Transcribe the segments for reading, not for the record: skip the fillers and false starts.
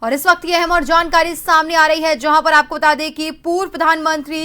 और इस वक्त यह अहम और जानकारी सामने आ रही है, जहां पर आपको बता दें कि पूर्व प्रधानमंत्री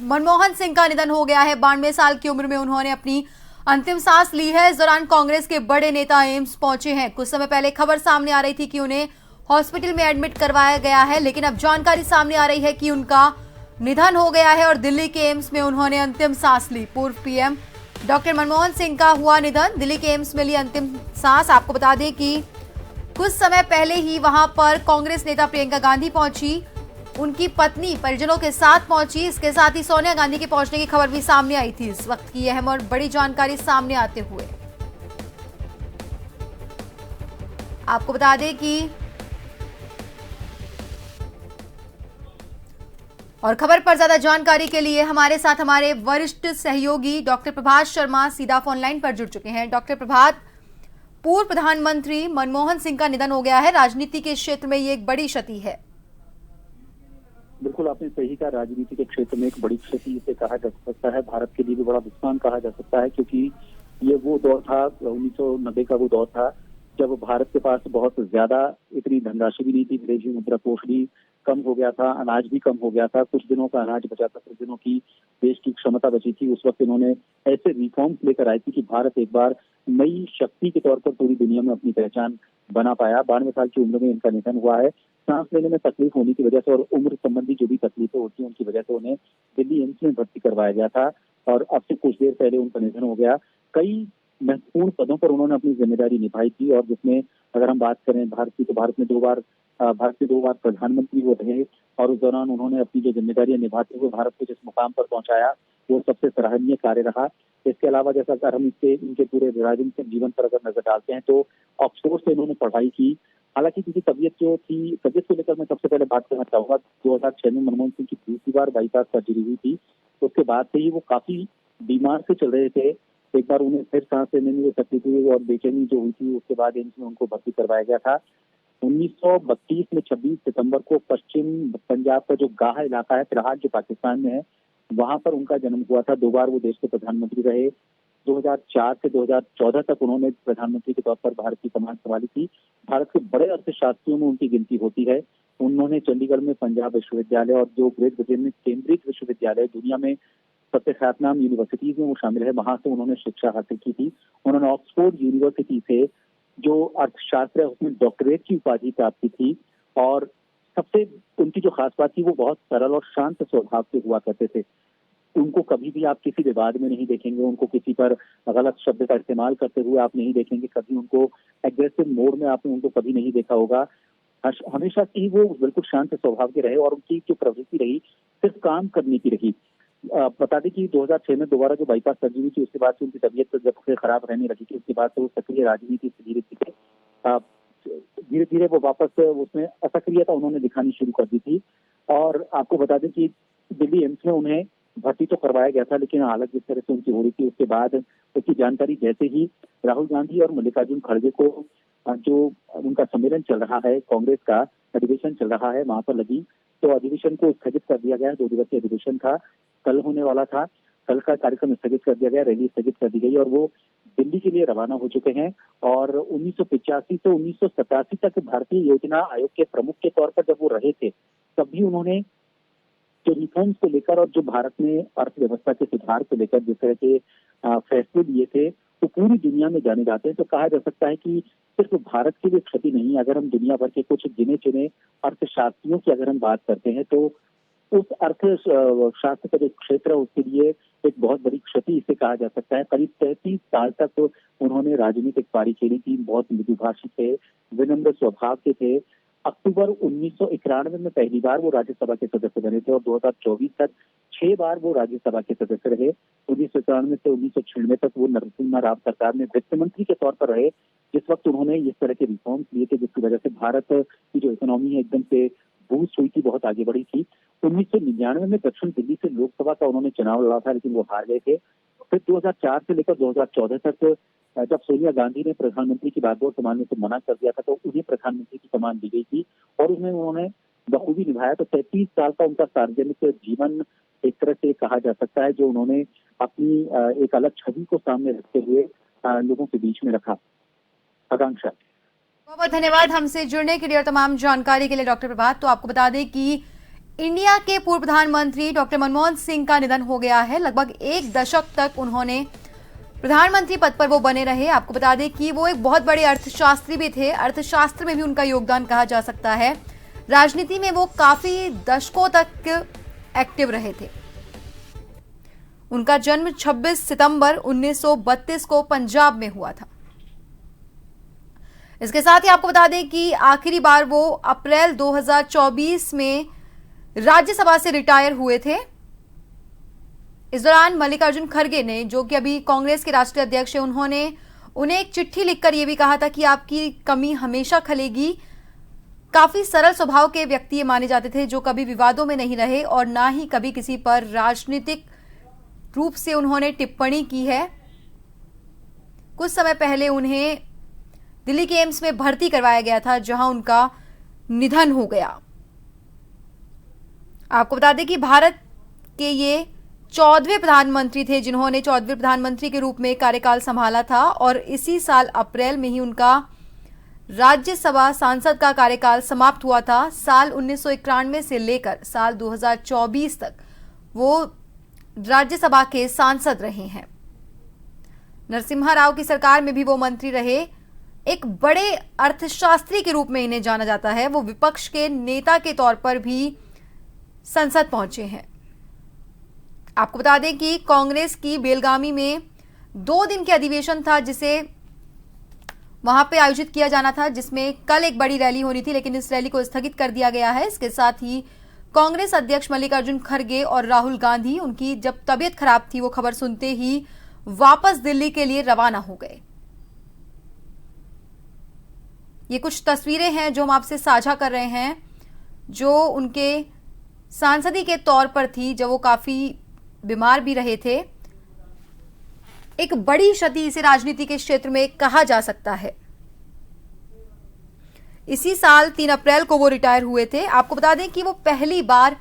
मनमोहन सिंह का निधन हो गया है। 92 साल की उम्र में उन्होंने अपनी अंतिम सांस ली है। इस दौरान कांग्रेस के बड़े नेता एम्स पहुंचे हैं। कुछ समय पहले खबर सामने आ रही थी कि उन्हें हॉस्पिटल में एडमिट करवाया गया है, लेकिन अब जानकारी सामने आ रही है कि उनका निधन हो गया है और दिल्ली के एम्स में उन्होंने अंतिम सांस ली। पूर्व पीएम डॉक्टर मनमोहन सिंह का हुआ निधन, दिल्ली के एम्स में ली अंतिम सांस। आपको बता दें कि कुछ समय पहले ही वहां पर कांग्रेस नेता प्रियंका गांधी पहुंची, उनकी पत्नी परिजनों के साथ पहुंची। इसके साथ ही सोनिया गांधी के पहुंचने की खबर भी सामने आई थी। इस वक्त की अहम और बड़ी जानकारी सामने आते हुए आपको बता दें कि और खबर पर ज्यादा जानकारी के लिए हमारे साथ हमारे वरिष्ठ सहयोगी डॉक्टर प्रभात शर्मा सीधा फोन लाइन पर जुड़ चुके हैं। डॉक्टर प्रभात, पूर्व प्रधानमंत्री मनमोहन सिंह का निधन हो गया है। राजनीति के क्षेत्र में ये एक बड़ी क्षति है। बिल्कुल आपने सही कहा, राजनीति के क्षेत्र में एक बड़ी क्षति इसे कहा जा सकता है। भारत के लिए भी बड़ा नुकसान कहा जा सकता है, क्योंकि ये वो दौर था, 1990 का वो दौर था, जब भारत के पास बहुत ज्यादा इतनी धनराशि भी नहीं थी, विदेशी मुद्रा कोष भी कम हो गया था, अनाज भी कम हो गया था, कुछ दिनों का अनाज बचा था, कुछ दिनों की देश की क्षमता बची थी। उस वक्त इन्होंने ऐसे रिफॉर्म्स लेकर आई थी कि भारत एक बार नई शक्ति के तौर पर पूरी दुनिया में अपनी पहचान बना पाया। 92 साल की उम्र में इनका निधन हुआ है। सांस लेने में तकलीफ होने की वजह से और उम्र संबंधी जो भी तकलीफें होती हैं उनकी वजह से उन्हें दिल्ली एम्स में भर्ती करवाया गया था और अब से कुछ देर पहले उनका निधन हो गया। कई महत्वपूर्ण पदों पर उन्होंने अपनी जिम्मेदारी निभाई थी और जिसमें अगर हम बात करें भारत की, तो भारत के 2 बार प्रधानमंत्री वो रहे और उस दौरान उन्होंने अपनी जो जिम्मेदारियां निभाते हुए भारत को जिस मुकाम पर पहुंचाया वो सबसे सराहनीय कार्य रहा। इसके अलावा जैसा अगर हम इनके पूरे राजनीतिक जीवन पर अगर नजर डालते हैं तो ऑक्सफोर्ड से इन्होंने पढ़ाई की। हालांकि क्योंकि तबियत को लेकर मैं सबसे पहले बात करना चाहूंगा। 2006 में मनमोहन सिंह की दूसरी बार बाईपास सर्जरी हुई थी। उसके बाद से ही वो काफी बीमार से चल रहे थे। एक बार उन्हें फिर सांस लेने में तकलीफ हुई और बेचैनी जो हुई थी, उसके बाद एम्स में उनको भर्ती करवाया गया था। 1932 में 26 सितंबर को पश्चिम पंजाब का जो गाह इलाका है फिलहाल जो पाकिस्तान में है, वहां पर उनका जन्म हुआ था। 2 बार वो देश के प्रधानमंत्री रहे। 2004 से 2014 तक उन्होंने प्रधानमंत्री के तौर पर भारत की कमान संभाली थी। भारत के बड़े अर्थशास्त्रियों में उनकी गिनती होती है। उन्होंने चंडीगढ़ में पंजाब विश्वविद्यालय और जो ग्रेट ब्रिटेन में कैम्ब्रिज विश्वविद्यालय, दुनिया में सबसे ख्यातनाम यूनिवर्सिटीज में वो शामिल है, वहां से उन्होंने शिक्षा हासिल की थी। उन्होंने ऑक्सफोर्ड यूनिवर्सिटी से जो अर्थशास्त्र है उसमें डॉक्टरेट की उपाधि प्राप्त की थी और सबसे उनकी जो खास बात थी वो बहुत सरल और शांत स्वभाव के हुआ करते थे। उनको कभी भी आप किसी विवाद में नहीं देखेंगे, उनको किसी पर गलत शब्द का इस्तेमाल करते हुए आप नहीं देखेंगे, कभी उनको एग्रेसिव मोड में आपने उनको कभी नहीं देखा होगा। हमेशा से ही वो बिल्कुल शांत स्वभाव के रहे और उनकी जो प्रवृत्ति रही सिर्फ काम करने की रही। बता दें कि 2006 में दोबारा जो बाईपास सर्जरी हुई थी उसके बाद से उनकी तबीयत जब से खराब रहने लगी थी, उसके बाद से वो सक्रिय राजनीति से धीरे धीरे वो वापस उसमें असक्रियता उन्होंने दिखानी शुरू कर दी थी। और आपको बता दें कि दिल्ली एम्स में उन्हें भर्ती तो करवाया गया था, लेकिन हालत जिस तरह से उनकी हो रही थी उसके बाद उसकी जानकारी जैसे ही राहुल गांधी और मल्लिकार्जुन खड़गे को जो उनका सम्मेलन चल रहा है, कांग्रेस का अधिवेशन चल रहा है, वहां पर लगी, तो अधिवेशन को स्थगित कर दिया गया। 2 दिवसीय अधिवेशन था, कल होने वाला था, कल का कार्यक्रम स्थगित कर दिया गया, रैली स्थगित कर दी गई और वो दिल्ली के लिए रवाना हो चुके हैं। और 1985 से 1987 तक भारतीय योजना आयोग के प्रमुख के तौर पर जब वो रहे थे, तब भी उन्होंने जो रिफॉर्म्स को लेकर और जो भारत में अर्थव्यवस्था के सुधार को लेकर जिस तरह के फैसले लिए थे वो पूरी दुनिया में जाने जाते हैं। तो कहा जा सकता है कि सिर्फ भारत की भी क्षति नहीं, अगर हम दुनिया भर के कुछ गिने चुने अर्थशास्त्रियों की अगर हम बात करते हैं तो उस अर्थशास्त्र का जो क्षेत्र है उसके लिए एक बहुत बड़ी क्षति इसे कहा जा सकता है। करीब 33 साल तक उन्होंने राजनीतिक पारी खेली थी, बहुत मृदुभाषी थे, विनम्र स्वभाव के थे। अक्टूबर 1991 में पहली बार वो राज्यसभा के सदस्य बने थे और 2024 तक 6 बार वो राज्यसभा के सदस्य रहे। 1991 से 1996 तक वो नरसिम्हा राव सरकार में वित्त मंत्री के तौर पर रहे, जिस वक्त उन्होंने इस तरह के रिफॉर्म्स लिए थे जिसकी वजह से भारत की जो इकोनॉमी है एकदम से बूस्ट हुई थी, बहुत आगे बढ़ी थी। 1999 में दक्षिण दिल्ली से लोकसभा का उन्होंने चुनाव लड़ा था, लेकिन वो हार गए थे। फिर 2004 से लेकर 2014 तक जब सोनिया गांधी ने प्रधानमंत्री की बागडोर संभालने से मना कर दिया था तो उन्हें प्रधानमंत्री की कमान दी गई थी और उसमें उन्होंने बखूबी निभाया। तो 33 साल का उनका सार्वजनिक जीवन एक तरह से कहा जा सकता है जो उन्होंने अपनी एक अलग छवि को सामने रखते हुए लोगों के बीच में रखा। आकांक्षा। बहुत बहुत धन्यवाद हमसे जुड़ने के लिए और तमाम जानकारी के लिए डॉक्टर प्रभात। तो आपको बता दें कि इंडिया के पूर्व प्रधानमंत्री डॉक्टर मनमोहन सिंह का निधन हो गया है। लगभग एक दशक तक उन्होंने प्रधानमंत्री पद पर वो बने रहे। आपको बता दें कि वो एक बहुत बड़े अर्थशास्त्री भी थे। अर्थशास्त्र में भी उनका योगदान कहा जा सकता है। राजनीति में वो काफी दशकों तक एक्टिव रहे थे। उनका जन्म 26 सितंबर 1932 को पंजाब में हुआ था। इसके साथ ही आपको बता दें कि आखिरी बार वो अप्रैल 2024 में राज्यसभा से रिटायर हुए थे। इस दौरान मल्लिकार्जुन खड़गे ने, जो कि अभी कांग्रेस के राष्ट्रीय अध्यक्ष हैं, उन्होंने उन्हें एक चिट्ठी लिखकर यह भी कहा था कि आपकी कमी हमेशा खलेगी। काफी सरल स्वभाव के व्यक्ति ये माने जाते थे, जो कभी विवादों में नहीं रहे और ना ही कभी किसी पर राजनीतिक रूप से उन्होंने टिप्पणी की है। कुछ समय पहले उन्हें दिल्ली के एम्स में भर्ती करवाया गया था, जहां उनका निधन हो गया। आपको बता दें कि भारत के ये 14वें प्रधानमंत्री थे, जिन्होंने 14वें प्रधानमंत्री के रूप में कार्यकाल संभाला था और इसी साल अप्रैल में ही उनका राज्यसभा सांसद का कार्यकाल समाप्त हुआ था। साल 1991 से लेकर साल 2024 तक वो राज्यसभा के सांसद रहे हैं। नरसिम्हा राव की सरकार में भी वो मंत्री रहे। एक बड़े अर्थशास्त्री के रूप में इन्हें जाना जाता है। वो विपक्ष के नेता के तौर पर भी संसद पहुंचे हैं। आपको बता दें कि कांग्रेस की बेलगामी में 2 दिन के अधिवेशन था, जिसे वहां पे आयोजित किया जाना था, जिसमें कल एक बड़ी रैली होनी थी, लेकिन इस रैली को स्थगित कर दिया गया है। इसके साथ ही कांग्रेस अध्यक्ष मल्लिकार्जुन खड़गे और राहुल गांधी, उनकी जब तबीयत खराब थी, वो खबर सुनते ही वापस दिल्ली के लिए रवाना हो गए। ये कुछ तस्वीरें हैं जो हम आपसे साझा कर रहे हैं, जो उनके सांसदी के तौर पर थी, जब वो काफी बीमार भी रहे थे। एक बड़ी क्षति इसे राजनीति के क्षेत्र में कहा जा सकता है। इसी साल 3 अप्रैल को वो रिटायर हुए थे। आपको बता दें कि वो पहली बार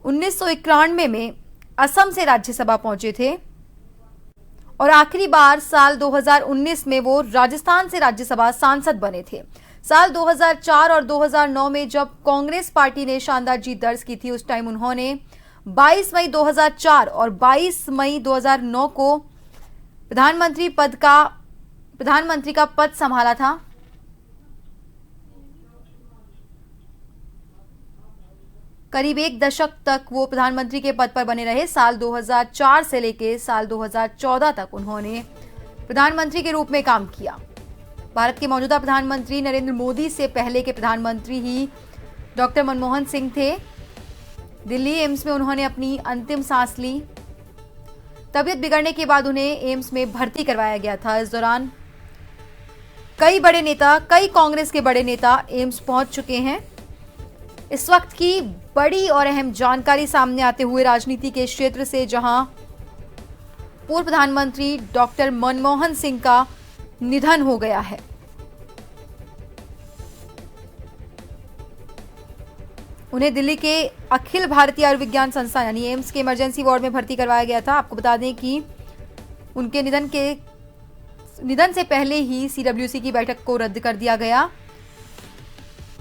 1991 में असम से राज्यसभा पहुंचे थे और आखिरी बार साल 2019 में वो राजस्थान से राज्यसभा सांसद बने थे। साल 2004 और 2009 में जब कांग्रेस पार्टी ने शानदार जीत दर्ज की थी, उस टाइम उन्होंने 22 मई 2004 और 22 मई 2009 को प्रधानमंत्री का पद संभाला था। करीब एक दशक तक वो प्रधानमंत्री के पद पर बने रहे। साल 2004 से लेकर साल 2014 तक उन्होंने प्रधानमंत्री के रूप में काम किया। भारत के मौजूदा प्रधानमंत्री नरेंद्र मोदी से पहले के प्रधानमंत्री ही डॉक्टर मनमोहन सिंह थे। दिल्ली एम्स में उन्होंने अपनी अंतिम सांस ली। तबीयत बिगड़ने के बाद उन्हें एम्स में भर्ती करवाया गया था। इस दौरान कई कांग्रेस के बड़े नेता एम्स पहुंच चुके हैं। इस वक्त की बड़ी और अहम जानकारी सामने आते हुए राजनीति के क्षेत्र से, जहां पूर्व प्रधानमंत्री डॉक्टर मनमोहन सिंह का निधन हो गया है। उन्हें दिल्ली के अखिल भारतीय आयुर्विज्ञान संस्थान यानी एम्स के इमरजेंसी वार्ड में भर्ती करवाया गया था। आपको बता दें कि उनके निधन से पहले ही सीडब्ल्यूसी की बैठक को रद्द कर दिया गया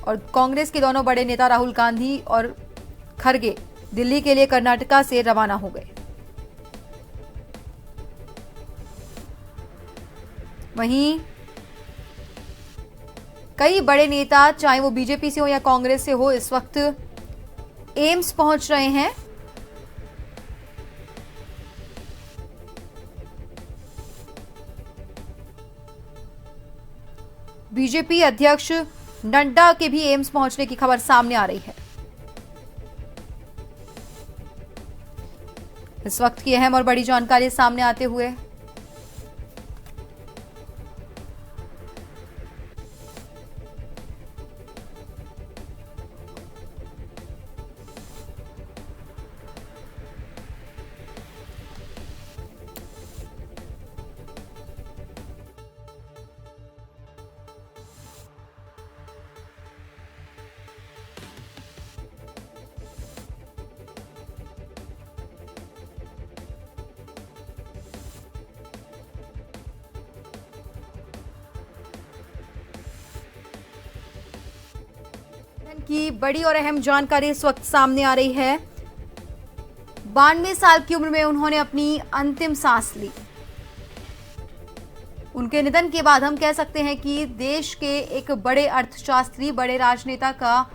और कांग्रेस के दोनों बड़े नेता राहुल गांधी और खड़गे दिल्ली के लिए कर्नाटका से रवाना हो गए। वहीं कई बड़े नेता, चाहे वो बीजेपी से हो या कांग्रेस से हो, इस वक्त एम्स पहुंच रहे हैं। बीजेपी अध्यक्ष नड्डा के भी एम्स पहुंचने की खबर सामने आ रही है। इस वक्त की अहम और बड़ी जानकारी सामने आते हुए की बड़ी और अहम जानकारी इस वक्त सामने आ रही है। 92 साल की उम्र में उन्होंने अपनी अंतिम सांस ली। उनके निधन के बाद हम कह सकते हैं कि देश के एक बड़े अर्थशास्त्री, बड़े राजनेता का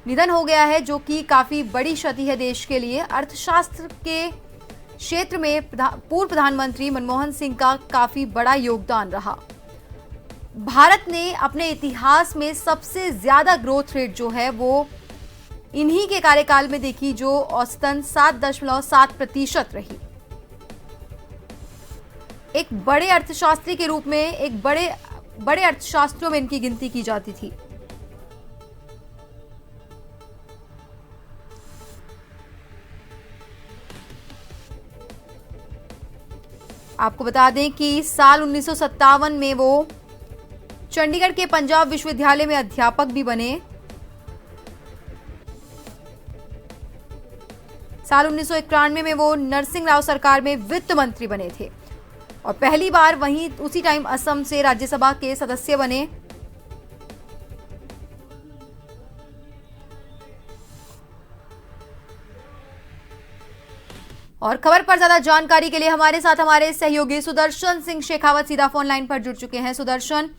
निधन हो गया है, जो कि काफी बड़ी क्षति है देश के लिए। अर्थशास्त्र के क्षेत्र में पूर्व प्रधानमंत्री मनमोहन सिंह का काफी बड़ा योगदान रहा। भारत ने अपने इतिहास में सबसे ज्यादा ग्रोथ रेट जो है वो इन्हीं के कार्यकाल में देखी, जो औसतन 7.7% रही। एक बड़े अर्थशास्त्री के रूप में, एक बड़े अर्थशास्त्रियों में इनकी गिनती की जाती थी। आपको बता दें कि साल 1957 में वो चंडीगढ़ के पंजाब विश्वविद्यालय में अध्यापक भी बने। साल 1991 में वो नरसिंह राव सरकार में वित्त मंत्री बने थे और पहली बार वहीं उसी टाइम असम से राज्यसभा के सदस्य बने। और खबर पर ज्यादा जानकारी के लिए हमारे साथ हमारे सहयोगी सुदर्शन सिंह शेखावत सीधा फोन लाइन पर जुड़ चुके हैं। सुदर्शन,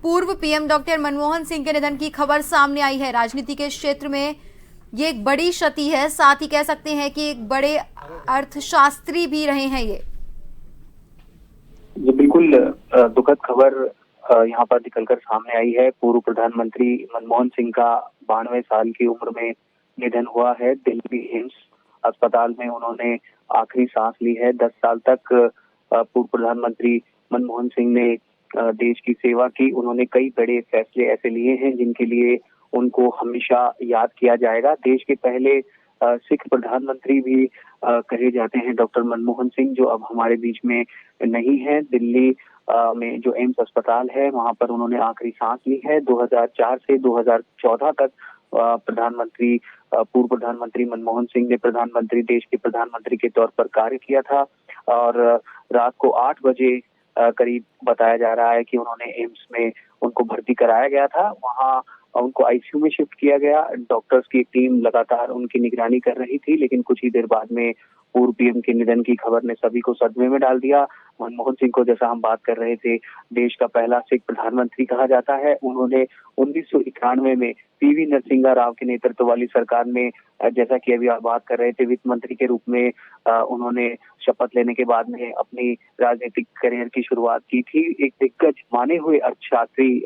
पूर्व पीएम डॉक्टर मनमोहन सिंह के निधन की खबर सामने आई है। राजनीति के क्षेत्र में ये एक बड़ी क्षति है, साथ ही कह सकते हैं कि एक बड़े अर्थशास्त्री भी रहे हैं ये बिल्कुल दुखद खबर यहाँ पर निकलकर सामने आई है। पूर्व प्रधानमंत्री मनमोहन सिंह का 92 साल की उम्र में निधन हुआ है। दिल्ली एम्स अस्पताल में उन्होंने आखिरी सांस ली है। 10 साल तक पूर्व प्रधानमंत्री मनमोहन सिंह ने देश की सेवा की। उन्होंने कई बड़े फैसले ऐसे लिए हैं जिनके लिए उनको हमेशा याद किया जाएगा। देश के पहले सिख प्रधानमंत्री भी कहे जाते हैं डॉक्टर मनमोहन सिंह, जो अब हमारे बीच में नहीं है। दिल्ली में जो एम्स अस्पताल है वहां पर उन्होंने आखिरी सांस ली है। 2004 से 2014 तक पूर्व प्रधानमंत्री मनमोहन सिंह ने देश के प्रधानमंत्री के तौर पर कार्य किया था और रात को 8 बजे करीब बताया जा रहा है कि उन्होंने एम्स में उनको भर्ती कराया गया था। वहां उनको आईसीयू में शिफ्ट किया गया। डॉक्टर्स की टीम लगातार उनकी निगरानी कर रही थी, लेकिन कुछ ही देर बाद में पूर्व पीएम के निधन की खबर ने सभी को सदमे में डाल दिया। मनमोहन सिंह को, जैसा हम बात कर रहे थे, देश का पहला सिख प्रधानमंत्री कहा जाता है। उन्होंने 1991 में पीवी नरसिंह राव के नेतृत्व वाली सरकार में, जैसा कि अभी आप बात कर रहे थे, वित्त मंत्री के रूप में उन्होंने शपथ लेने के बाद में अपनी राजनीतिक करियर की शुरुआत की थी। एक दिग्गज माने हुए अर्थशास्त्री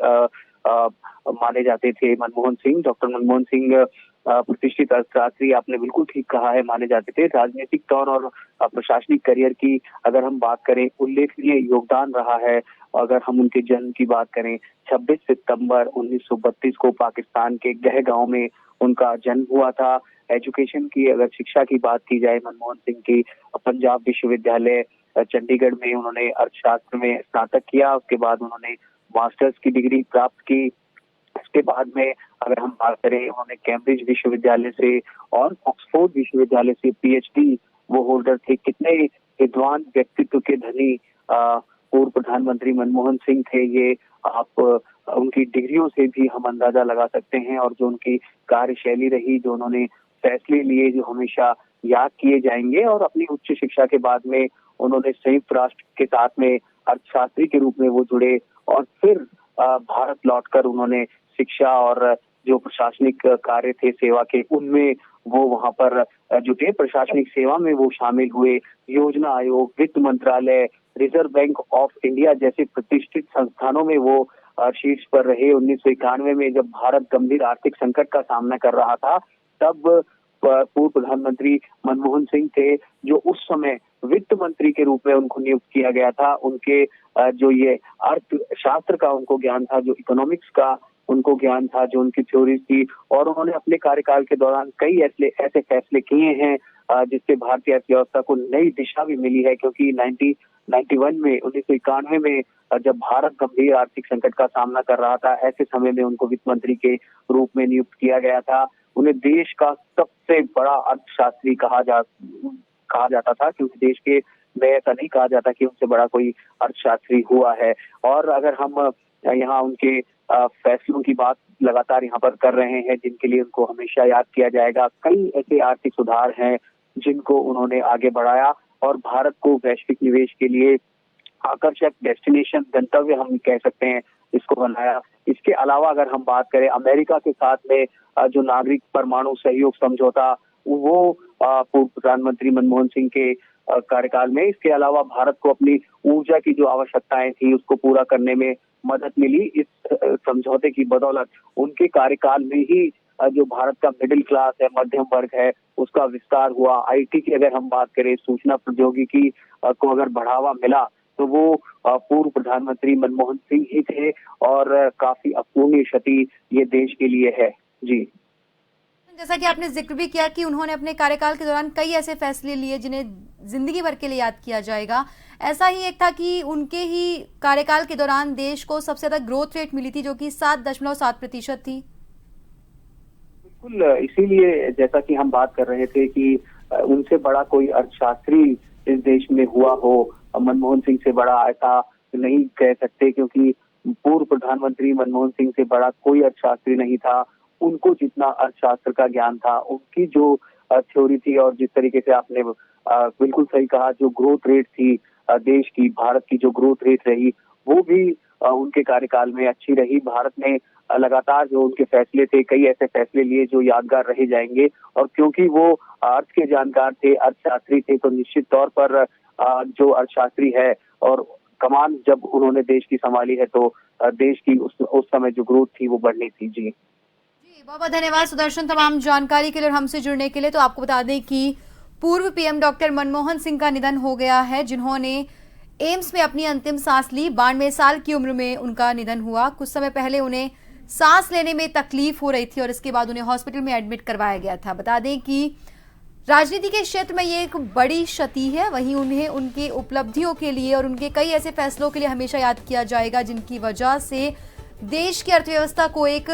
माने जाते थे मनमोहन सिंह। डॉक्टर मनमोहन सिंह प्रतिष्ठित अर्थशास्त्री, आपने बिल्कुल ठीक कहा है, माने जाते थे। राजनीतिक तौर और प्रशासनिक करियर की अगर हम बात करें, उल्लेखनीय योगदान रहा है। अगर हम उनके जन्म की बात करें, 26 सितंबर 1932 को पाकिस्तान के गह गांव में उनका जन्म हुआ था। एजुकेशन की, अगर शिक्षा की बात की जाए मनमोहन सिंह की, पंजाब विश्वविद्यालय चंडीगढ़ में उन्होंने अर्थशास्त्र में स्नातक किया। उसके बाद उन्होंने मास्टर्स की डिग्री प्राप्त की। इसके बाद में अगर हम बात करें, उन्होंने कैम्ब्रिज विश्वविद्यालय से और ऑक्सफोर्ड विश्वविद्यालय से पीएचडी वो होल्डर थे। कितने विद्वान व्यक्तित्व के धनी पूर्व प्रधानमंत्री मनमोहन सिंह थे, ये आप उनकी डिग्रियों से भी हम अंदाजा लगा सकते हैं। और जो उनकी कार्यशैली रही, जो उन्होंने फैसले लिए, जो हमेशा याद किए जाएंगे। और अपनी उच्च शिक्षा के बाद में उन्होंने संयुक्त राष्ट्र के साथ में अर्थशास्त्री के रूप में वो जुड़े और फिर भारत लौटकर उन्होंने शिक्षा और जो प्रशासनिक कार्य थे सेवा के, उनमें वो वहां पर जुटे। प्रशासनिक सेवा में वो शामिल हुए। योजना आयोग, वित्त मंत्रालय, रिजर्व बैंक ऑफ इंडिया जैसे प्रतिष्ठित संस्थानों में वो शीर्ष पर रहे। 1991 में जब भारत गंभीर आर्थिक संकट का सामना कर रहा था, तब पूर्व प्रधानमंत्री मनमोहन सिंह थे, जो उस समय वित्त मंत्री के रूप में उनको नियुक्त किया गया था। उनके जो ये अर्थशास्त्र का उनको ज्ञान था, जो इकोनॉमिक्स का उनको ज्ञान था, जो उनकी थ्योरीज थी, और उन्होंने अपने कार्यकाल के दौरान कई ऐसे फैसले किए हैं जिससे भारतीय अर्थव्यवस्था को नई दिशा भी मिली है। क्योंकि 1991 में जब भारत गंभीर आर्थिक संकट का सामना कर रहा था, ऐसे समय में उनको वित्त मंत्री के रूप में नियुक्त किया गया था। उन्हें देश का सबसे बड़ा अर्थशास्त्री कहा जाता था, क्योंकि देश के में ऐसा नहीं कहा जाता कि उनसे बड़ा कोई अर्थशास्त्री हुआ है। और अगर हम यहाँ उनके फैसलों की बात लगातार यहाँ पर कर रहे हैं, जिनके लिए उनको हमेशा याद किया जाएगा। कई ऐसे आर्थिक सुधार हैं जिनको उन्होंने आगे बढ़ाया और भारत को वैश्विक निवेश के लिए आकर्षक डेस्टिनेशन, गंतव्य हम कह सकते हैं, इसको बनाया। इसके अलावा अगर हम बात करें अमेरिका के साथ में जो नागरिक परमाणु सहयोग समझौता, वो पूर्व प्रधानमंत्री मनमोहन सिंह के कार्यकाल में, इसके अलावा भारत को अपनी ऊर्जा की जो आवश्यकताएं थी उसको पूरा करने में मदद मिली। इस समझौते की बदौलत उनके कार्यकाल में ही जो भारत का मिडिल क्लास है, मध्यम वर्ग है, उसका विस्तार हुआ। आईटी की अगर हम बात करें, सूचना प्रौद्योगिकी को अगर बढ़ावा मिला तो वो पूर्व प्रधानमंत्री मनमोहन सिंह ही थे और काफी अपूर्णीय क्षति ये देश के लिए है। जी, जैसा कि आपने जिक्र भी किया कि उन्होंने अपने कार्यकाल के दौरान कई ऐसे फैसले लिए जिन्हें जिंदगी भर के लिए याद किया जाएगा। ऐसा ही एक था कि उनके ही कार्यकाल के दौरान देश को सबसे ज्यादा ग्रोथ रेट मिली थी, जो कि 7.7% थी। बिल्कुल, इसीलिए जैसा कि हम बात कर रहे थे कि उनसे बड़ा कोई अर्थशास्त्री इस देश में हुआ हो, मनमोहन सिंह से बड़ा ऐसा नहीं कह सकते, क्योंकि पूर्व प्रधानमंत्री मनमोहन सिंह से बड़ा कोई अर्थशास्त्री नहीं था। उनको जितना अर्थशास्त्र का ज्ञान था, उनकी जो थ्योरी थी और जिस तरीके से आपने बिल्कुल सही कहा, जो ग्रोथ रेट थी देश की, भारत की जो ग्रोथ रेट रही, वो भी उनके कार्यकाल में अच्छी रही। भारत ने लगातार जो उनके फैसले थे, कई ऐसे फैसले लिए जो यादगार रहे जाएंगे। और क्योंकि वो अर्थ के जानकार थे, अर्थशास्त्री थे, तो निश्चित तौर पर जो अर्थशास्त्री है और कमान जब उन्होंने देश की संभाली है, तो देश की उस समय जो ग्रोथ थी वो बढ़नी थी। जी, बहुत बहुत धन्यवाद सुदर्शन, तमाम जानकारी के लिए और हमसे जुड़ने के लिए। तो आपको बता दें कि पूर्व पीएम डॉक्टर मनमोहन सिंह का निधन हो गया है, जिन्होंने एम्स में अपनी अंतिम सांस ली। 92 साल की उम्र में उनका निधन हुआ। कुछ समय पहले उन्हें सांस लेने में तकलीफ हो रही थी और इसके बाद उन्हें हॉस्पिटल में एडमिट करवाया गया था। बता दें कि राजनीति के क्षेत्र में ये एक बड़ी क्षति है। वहीं उन्हें उनकी उपलब्धियों के लिए और उनके कई ऐसे फैसलों के लिए हमेशा याद किया जाएगा, जिनकी वजह से देश की अर्थव्यवस्था को एक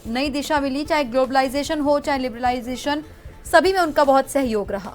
नई दिशा मिली। चाहे ग्लोबलाइजेशन हो, चाहे लिबरलाइजेशन, सभी में उनका बहुत सहयोग रहा।